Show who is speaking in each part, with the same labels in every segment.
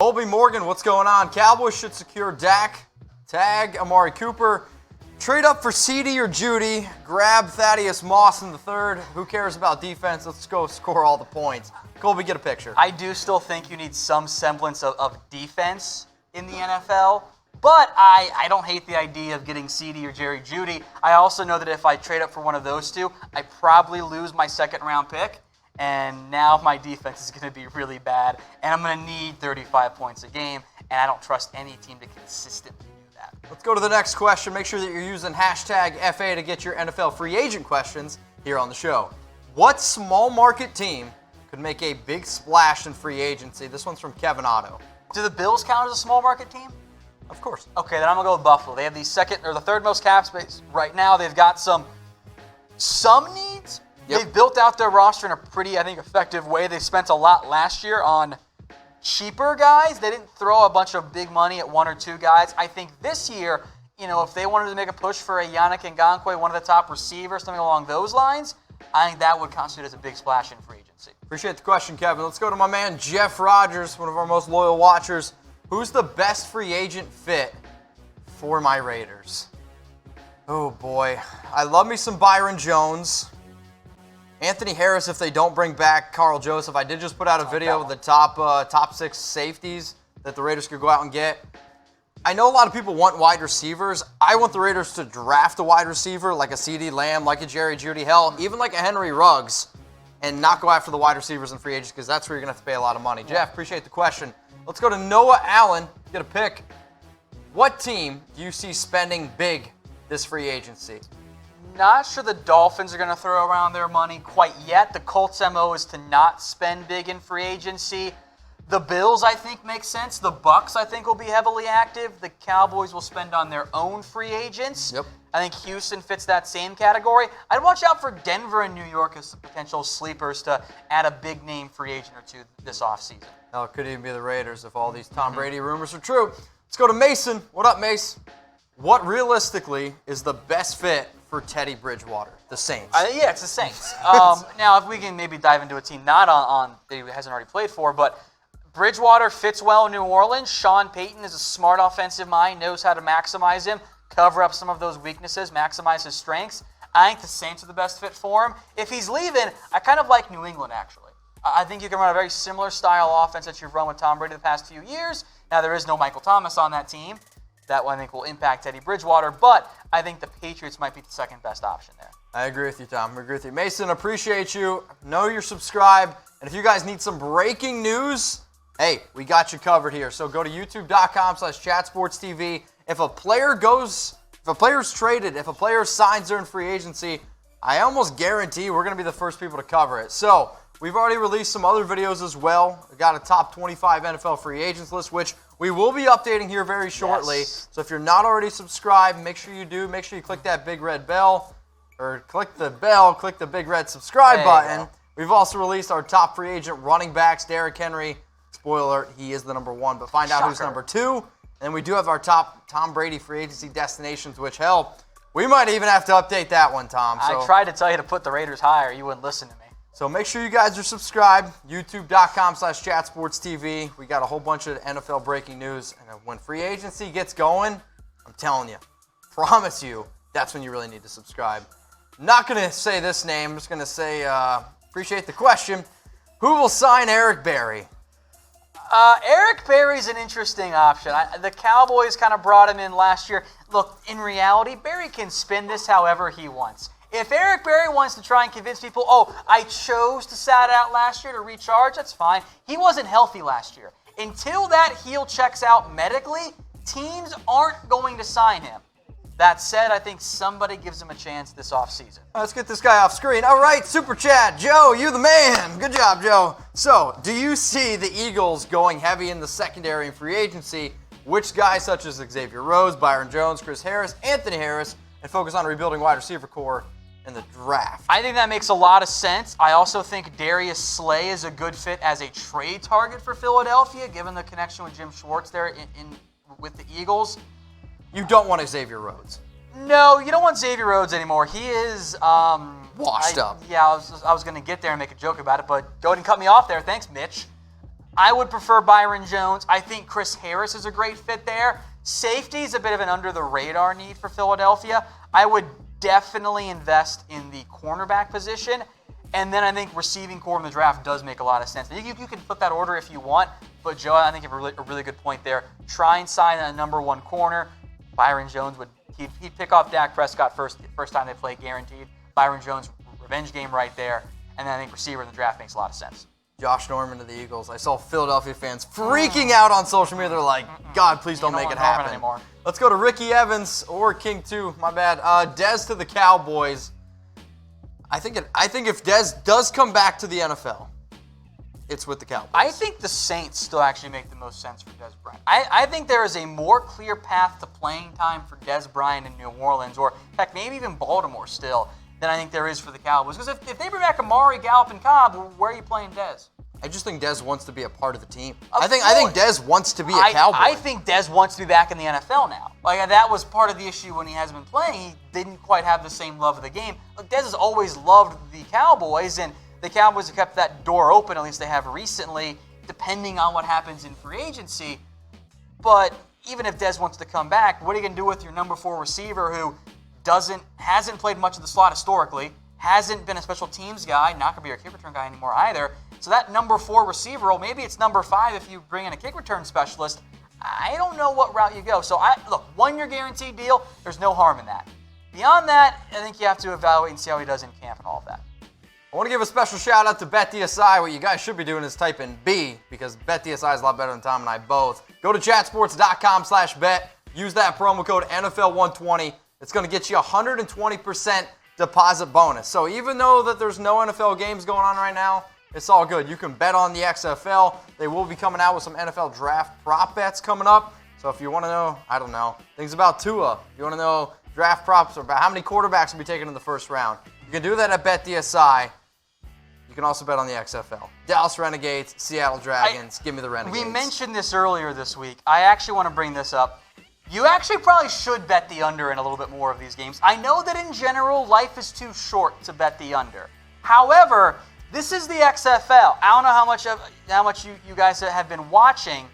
Speaker 1: Colby Morgan, what's going on? Cowboys should secure Dak, tag Amari Cooper, trade up for CD or Jeudy, grab Thaddeus Moss in the third. Who cares about defense? Let's go score all the points. Colby, get a picture.
Speaker 2: I do still think you need some semblance of defense in the NFL, but I don't hate the idea of getting CD or Jerry Jeudy. I also know that if I trade up for one of those two, I probably lose my second-round pick, and now my defense is going to be really bad, and I'm going to need 35 points a game, and I don't trust any team to consistently do that.
Speaker 1: Let's go to the next question. Make sure that you're using hashtag FA to get your NFL free agent questions here on the show. What small market team could make a big splash in free agency? This one's from Kevin Otto.
Speaker 2: Do the Bills count as a small market team?
Speaker 1: Of course.
Speaker 2: Okay, then I'm going to go with Buffalo. They have the third most cap space right now. They've got some needs.
Speaker 1: Yep.
Speaker 2: They've built out their roster in a pretty, I think, effective way. They spent a lot last year on cheaper guys. They didn't throw a bunch of big money at one or two guys. I think this year, if they wanted to make a push for a Yannick Ngakoue, one of the top receivers, something along those lines, I think that would constitute as a big splash in free agency.
Speaker 1: Appreciate the question, Kevin. Let's go to my man, Jeff Rogers, one of our most loyal watchers. Who's the best free agent fit for my Raiders? Oh, boy. I love me some Byron Jones. Anthony Harris, if they don't bring back Carl Joseph. I did just put out a video of the top 6 safeties that the Raiders could go out and get. I know a lot of people want wide receivers. I want the Raiders to draft a wide receiver like a CD Lamb, like a Jerry Jeudy, hell, even like a Henry Ruggs, and not go after the wide receivers in free agency because that's where you're going to have to pay a lot of money. Jeff, appreciate the question. Let's go to Noah Allen. Get a pick. What team do you see spending big this free agency?
Speaker 2: Not sure the Dolphins are going to throw around their money quite yet. The Colts' MO is to not spend big in free agency. The Bills, I think, make sense. The Bucks, I think, will be heavily active. The Cowboys will spend on their own free agents.
Speaker 1: Yep.
Speaker 2: I think Houston fits that same category. I'd watch out for Denver and New York as potential sleepers to add a big-name free agent or two this offseason.
Speaker 1: Hell, it could even be the Raiders if all these Tom Brady rumors are true. Let's go to Mason. What up, Mace? What realistically is the best fit for Teddy Bridgewater? The Saints.
Speaker 2: Yeah, it's the Saints. Now, if we can maybe dive into a team not on that he hasn't already played for, but Bridgewater fits well in New Orleans. Sean Payton is a smart offensive mind, knows how to maximize him, cover up some of those weaknesses, maximize his strengths. I think the Saints are the best fit for him. If he's leaving, I kind of like New England, actually. I think you can run a very similar style offense that you've run with Tom Brady the past few years. Now, there is no Michael Thomas on that team. That one I think will impact Teddy Bridgewater, but I think the Patriots might be the second best option there.
Speaker 1: I agree with you, Tom. I agree with you. Mason, appreciate you. Know you're subscribed. And if you guys need some breaking news, hey, we got you covered here. So go to youtube.com/chatsportstv. If a player's traded, if a player signs during free agency, I almost guarantee we're going to be the first people to cover it. So we've already released some other videos as well. We got a top 25 NFL free agents list, which we will be updating here very shortly.
Speaker 2: Yes.
Speaker 1: So if you're not already subscribed, make sure you do. Make sure you click that big red bell, or click the bell, click the big red subscribe button. We've also released our top free agent running backs. Derrick Henry, spoiler alert, he is the number 1, but find out who's number 2. And we do have our top Tom Brady free agency destinations, which, hell, we might even have to update that one, Tom. So,
Speaker 2: I tried to tell you to put the Raiders higher. You wouldn't listen to me.
Speaker 1: So make sure you guys are subscribed. YouTube.com/chatsportstv. We got a whole bunch of NFL breaking news. And when free agency gets going, I'm telling you, promise you, that's when you really need to subscribe. Not going to say this name. I'm just going to say, appreciate the question. Who will sign Eric Berry?
Speaker 2: Eric Berry's an interesting option. The Cowboys kind of brought him in last year. Look, in reality, Berry can spin this however he wants. If Eric Berry wants to try and convince people, I chose to sat out last year to recharge, that's fine. He wasn't healthy last year. Until that heel checks out medically, teams aren't going to sign him. That said, I think somebody gives him a chance this offseason.
Speaker 1: Let's get this guy off screen. All right, Super Chat. Joe, you the man. Good job, Joe. So, do you see the Eagles going heavy in the secondary and free agency? Which guys such as Xavier Rhodes, Byron Jones, Chris Harris, Anthony Harris, and focus on rebuilding wide receiver core in the draft?
Speaker 2: I think that makes a lot of sense. I also think Darius Slay is a good fit as a trade target for Philadelphia, given the connection with Jim Schwartz there with the Eagles.
Speaker 1: You don't want Xavier Rhodes.
Speaker 2: No, you don't want Xavier Rhodes anymore. He is
Speaker 1: washed up.
Speaker 2: Yeah, I was going to get there and make a joke about it, but go ahead and cut me off there. Thanks, Mitch. I would prefer Byron Jones. I think Chris Harris is a great fit there. Safety is a bit of an under-the-radar need for Philadelphia. I would definitely invest in the cornerback position. And then I think receiving core in the draft does make a lot of sense. You can flip that order if you want, but Joe, I think you have a really good point there. Try and sign a number one corner. Byron Jones he'd pick off Dak Prescott first time they play, guaranteed. Byron Jones, revenge game right there. And then I think receiver in the draft makes a lot of sense.
Speaker 1: Josh Norman to the Eagles. I saw Philadelphia fans freaking out on social media. They're like, God, please don't make it happen.
Speaker 2: Anymore.
Speaker 1: Let's go to Ricky Evans or King 2, my bad. Dez to the Cowboys. I think if Dez does come back to the NFL, it's with the Cowboys.
Speaker 2: I think the Saints still actually make the most sense for Dez Bryant. I think there is a more clear path to playing time for Dez Bryant in New Orleans, or heck, maybe even Baltimore still, than I think there is for the Cowboys. Because if they bring back Amari, Gallup, and Cobb, where are you playing Dez?
Speaker 1: I just think Dez wants to be a part of the team. I think Dez wants to be a Cowboy.
Speaker 2: I think Dez wants to be back in the NFL now. Like, that was part of the issue when he hasn't been playing. He didn't quite have the same love of the game. Look, Dez has always loved the Cowboys, and the Cowboys have kept that door open, at least they have recently, depending on what happens in free agency. But even if Dez wants to come back, what are you going to do with your number 4 receiver who hasn't played much of the slot historically, hasn't been a special teams guy, not going to be your kick return guy anymore either. So that number 4 receiver, well, maybe it's number 5 if you bring in a kick return specialist. I don't know what route you go. So, look, 1-year guaranteed deal, there's no harm in that. Beyond that, I think you have to evaluate and see how he does in camp and all of that.
Speaker 1: I want to give a special shout out to BetDesi. What you guys should be doing is type in B, because BetDesi is a lot better than Tom and I both. Go to chatsports.com/bet. Use that promo code NFL120. It's going to get you 120% deposit bonus. So even though that there's no NFL games going on right now, it's all good. You can bet on the XFL. They will be coming out with some NFL draft prop bets coming up. So if you want to know, I don't know, things about Tua, if you want to know draft props or about how many quarterbacks will be taken in the first round, you can do that at BetDesi. You can also bet on the XFL. Dallas Renegades, Seattle Dragons, give me the Renegades.
Speaker 2: We mentioned this earlier this week. I actually want to bring this up. You actually probably should bet the under in a little bit more of these games. I know that in general, life is too short to bet the under. However, this is the XFL. I don't know how much you guys have been watching.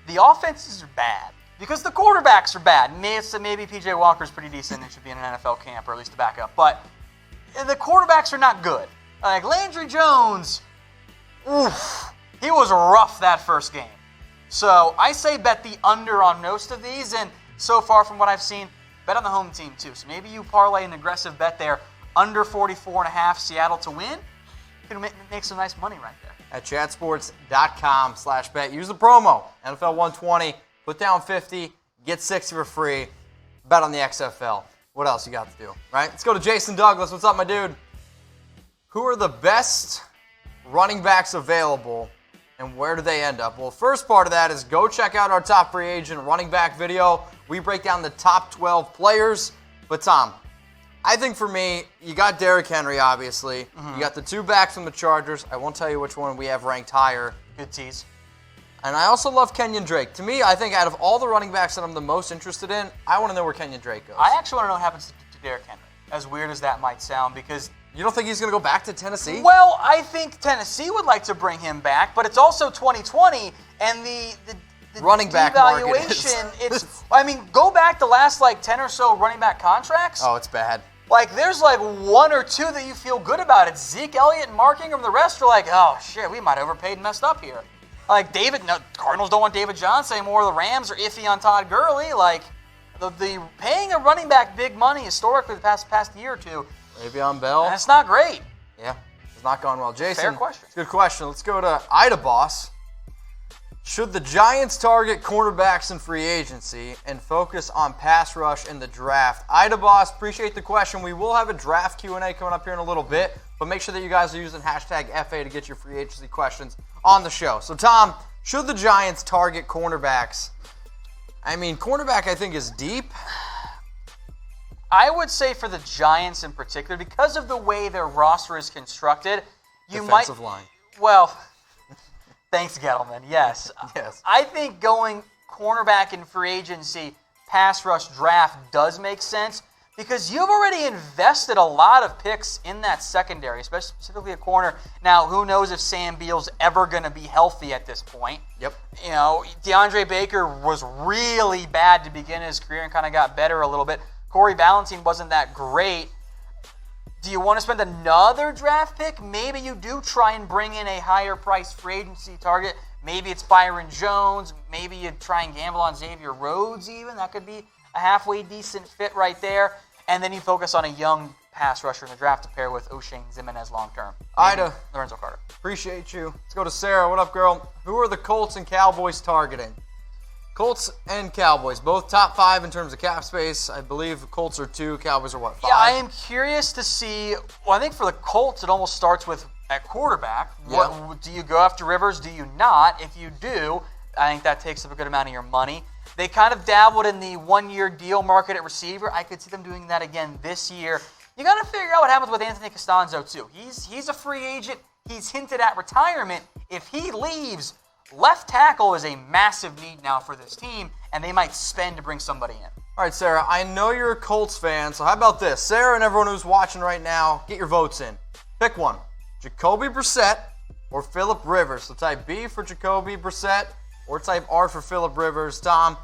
Speaker 2: The offenses are bad because the quarterbacks are bad. Maybe PJ Walker's pretty decent and should be in an NFL camp or at least a backup. But the quarterbacks are not good. Like Landry Jones, oof, he was rough that first game. So I say bet the under on most of these, and so far from what I've seen, bet on the home team too. So maybe you parlay an aggressive bet there, under 44.5 Seattle to win. You can make some nice money right there.
Speaker 1: At chatsports.com/bet. Use the promo, NFL120, put down 50, get 60 for free, bet on the XFL. What else you got to do, right? Let's go to Jason Douglas. What's up, my dude? Who are the best running backs available, and where do they end up? Well, first part of that is go check out our top free agent running back video. We break down the top 12 players. But, Tom, I think for me, you got Derrick Henry, obviously. Mm-hmm. You got the 2 backs from the Chargers. I won't tell you which one we have ranked higher.
Speaker 2: Good tease.
Speaker 1: And I also love Kenyon Drake. To me, I think out of all the running backs that I'm the most interested in, I want to know where Kenyon Drake goes.
Speaker 2: I actually want to know what happens to Derrick Henry, as weird as that might sound, because...
Speaker 1: You don't think he's going to go back to Tennessee?
Speaker 2: Well, I think Tennessee would like to bring him back, but it's also 2020, and the
Speaker 1: running back
Speaker 2: devaluation, go back the last 10 or so running back contracts.
Speaker 1: Oh, it's bad.
Speaker 2: There's 1 or 2 that you feel good about. It's Zeke Elliott and Mark Ingram. The rest are oh, shit, we might have overpaid and messed up here. Cardinals don't want David Johnson anymore. The Rams are iffy on Todd Gurley. The paying a running back big money historically the past year or two,
Speaker 1: Le'Veon Bell.
Speaker 2: That's not great.
Speaker 1: Yeah, it's not going well. Jason,
Speaker 2: fair question.
Speaker 1: Good question. Let's go to Ida Boss. Should the Giants target cornerbacks in free agency and focus on pass rush in the draft? Ida Boss, appreciate the question. We will have a draft Q&A coming up here in a little bit, but make sure that you guys are using hashtag FA to get your free agency questions on the show. So, Tom, should the Giants target cornerbacks? Cornerback I think is deep.
Speaker 2: I would say for the Giants in particular, because of the way their roster is constructed,
Speaker 1: defensive line.
Speaker 2: Well, thanks, Gettleman. Yes.
Speaker 1: Yes.
Speaker 2: I think going cornerback in free agency, pass rush draft does make sense. because you've already invested a lot of picks in that secondary, especially specifically a corner. Now, who knows if Sam Beal's ever going to be healthy at this point?
Speaker 1: Yep.
Speaker 2: You know, DeAndre Baker was really bad to begin his career and kind of got better a little bit. Corey Ballentine wasn't that great. Do you want to spend another draft pick? Maybe you do try and bring in a higher price free agency target. Maybe it's Byron Jones. Maybe you try and gamble on Xavier Rhodes even. That could be a halfway decent fit right there. And then you focus on a young pass rusher in the draft to pair with O'Shane Ximines long-term.
Speaker 1: Ida.
Speaker 2: Lorenzo Carter.
Speaker 1: Appreciate you. Let's go to Sarah. What up, girl? Who are the Colts and Cowboys targeting? Colts and Cowboys, both top 5 in terms of cap space. I believe the Colts are 2, Cowboys are what, 5?
Speaker 2: Yeah, I am curious to see. Well, I think for the Colts, it almost starts with at quarterback.
Speaker 1: Yeah.
Speaker 2: What, do you go after Rivers? Do you not? If you do, I think that takes up a good amount of your money. They kind of dabbled in the one-year deal market at receiver. I could see them doing that again this year. You got to figure out what happens with Anthony Costanzo, too. He's a free agent. He's hinted at retirement. If he leaves, left tackle is a massive need now for this team, and they might spend to bring somebody in.
Speaker 1: All right, Sarah, I know you're a Colts fan, so how about this? Sarah and everyone who's watching right now, get your votes in. Pick one, Jacoby Brissett or Phillip Rivers. So type B for Jacoby Brissett or type R for Phillip Rivers. Tom,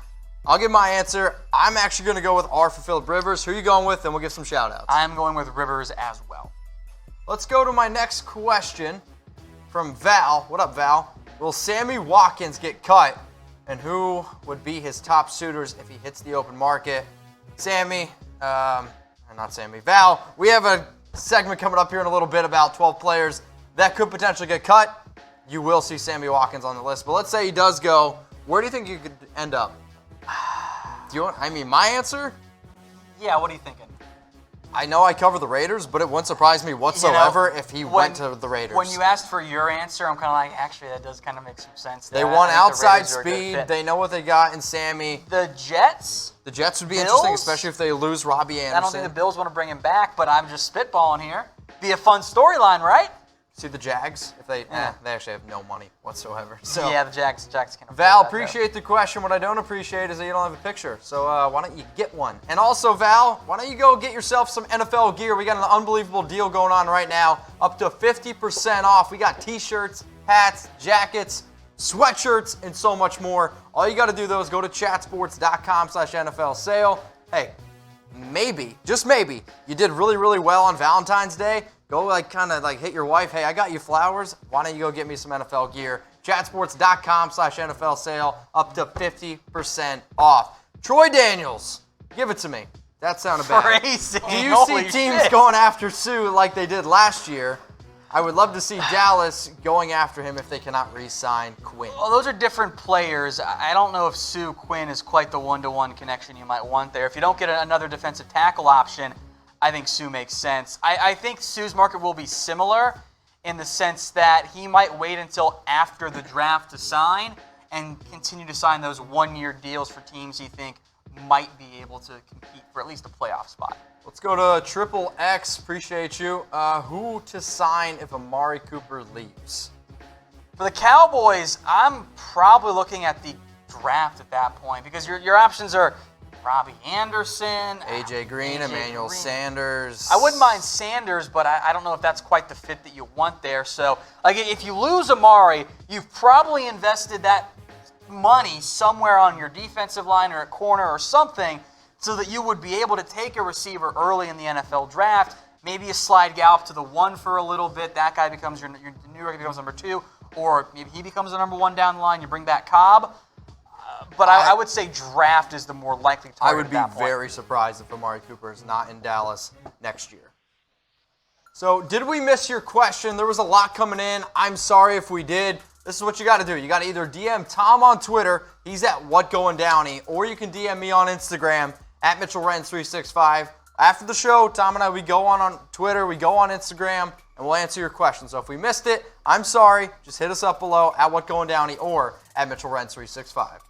Speaker 1: I'll give my answer. I'm actually going to go with R for Phillip Rivers. Who are you going with? And we'll give some shout-outs.
Speaker 2: I'm going with Rivers as well.
Speaker 1: Let's go to my next question from Val. What up, Val? Will Sammy Watkins get cut? And who would be his top suitors if he hits the open market? Val, we have a segment coming up here in a little bit about 12 players that could potentially get cut. You will see Sammy Watkins on the list. But let's say he does go. Where do you think you could end up? My answer?
Speaker 2: Yeah, what are you thinking?
Speaker 1: I know I cover the Raiders, but it wouldn't surprise me whatsoever if he went to the Raiders.
Speaker 2: When you asked for your answer, I'm kind of like, actually, that does kind of make some sense.
Speaker 1: They want outside speed. They know what they got in Sammy.
Speaker 2: The Jets?
Speaker 1: The Jets would be interesting, especially if they lose Robbie Anderson.
Speaker 2: I don't think the Bills want to bring him back, but I'm just spitballing here. Be a fun storyline, right?
Speaker 1: See the Jags? If they actually have no money whatsoever. So
Speaker 2: yeah, the Jags can.
Speaker 1: Val, appreciate the question. What I don't appreciate is that you don't have a picture. So why don't you get one? And also, Val, why don't you go get yourself some NFL gear? We got an unbelievable deal going on right now, up to 50% off. We got T-shirts, hats, jackets, sweatshirts, and so much more. All you got to do, though, is go to chatsports.com/NFL sale. Hey, maybe, just maybe, you did really, really well on Valentine's Day. Go hit your wife. Hey, I got you flowers. Why don't you go get me some NFL gear? Chatsports.com/NFL sale, up to 50% off. Troy Daniels, give it to me. That sounded bad.
Speaker 2: Crazy.
Speaker 1: Do you see teams going after Suh like they did last year? I would love to see Dallas going after him if they cannot re-sign Quinn.
Speaker 2: Well, those are different players. I don't know if Suh Quinn is quite the one-to-one connection you might want there. If you don't get another defensive tackle option, I think Suh makes sense. I think Suh's market will be similar in the sense that he might wait until after the draft to sign and continue to sign those one-year deals for teams he think might be able to compete for at least a playoff spot.
Speaker 1: Let's go to Triple X. Appreciate you. Who to sign if Amari Cooper leaves?
Speaker 2: For the Cowboys, I'm probably looking at the draft at that point because your options are Robbie Anderson,
Speaker 1: AJ Green, Emmanuel Sanders.
Speaker 2: I wouldn't mind Sanders, but I don't know if that's quite the fit that you want there. So, if you lose Amari, you've probably invested that money somewhere on your defensive line or at corner or something so that you would be able to take a receiver early in the NFL draft. Maybe you slide Gallup to the 1 for a little bit. That guy becomes your new rookie becomes number 2, or maybe he becomes the number 1 down the line. You bring back Cobb. But I would say draft is the more likely target.
Speaker 1: I would be very surprised if Amari Cooper is not in Dallas next year. So, did we miss your question? There was a lot coming in. I'm sorry if we did. This is what you got to do. You got to either DM Tom on Twitter. He's at WhatGoingDowney. Or you can DM me on Instagram at MitchellRenz365. After the show, Tom and I, we go on Twitter, we go on Instagram, and we'll answer your questions. So if we missed it, I'm sorry. Just hit us up below at WhatGoingDowney or at MitchellRenz365.